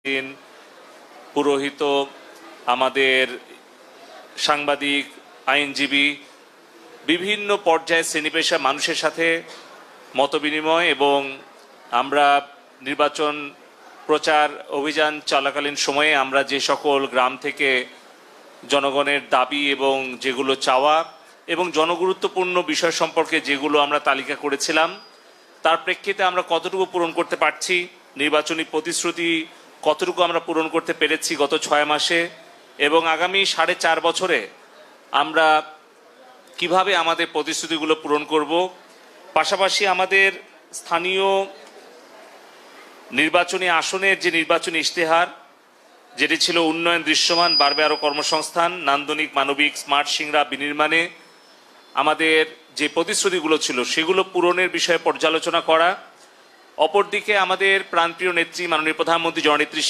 দিন পুরোহিত, আমাদের সাংবাদিক, আইনজীবী, বিভিন্ন পর্যায়ে শ্রেণীপেশা মানুষের সাথে মতবিনিময় এবং আমরা নির্বাচন প্রচার অভিযান চলাকালীন সময়ে আমরা যে সকল গ্রাম থেকে জনগণের দাবি এবং যেগুলো চাওয়া এবং জনগুরুত্বপূর্ণ বিষয় সম্পর্কে যেগুলো আমরা তালিকা করেছিলাম তার প্রেক্ষিতে আমরা কতটুকু পূরণ করতে পারছি, নির্বাচনী প্রতিশ্রুতি কতটুকু আমরা পূরণ করতে পেরেছি গত 6 মাসে এবং আগামী 4.5 বছরে আমরা কিভাবে আমাদের প্রতিশ্রুতিগুলো পূরণ করব। পাশাপাশি আমাদের স্থানীয় নির্বাচনী আসনের যে নির্বাচনী ইশতেহার যেটি ছিল উন্নয়ন দৃশ্যমান, বাড়বে আরও কর্মসংস্থান, নান্দনিক মানবিক স্মার্ট সিংড়া বিনির্মাণে আমাদের যে প্রতিশ্রুতিগুলো ছিল সেগুলো পূরণের বিষয়ে পর্যালোচনা করা। অপরদিকে আমাদের প্রাণপ্রিয় নেত্রী মাননীয় প্রধানমন্ত্রী জননেত্রী শেখ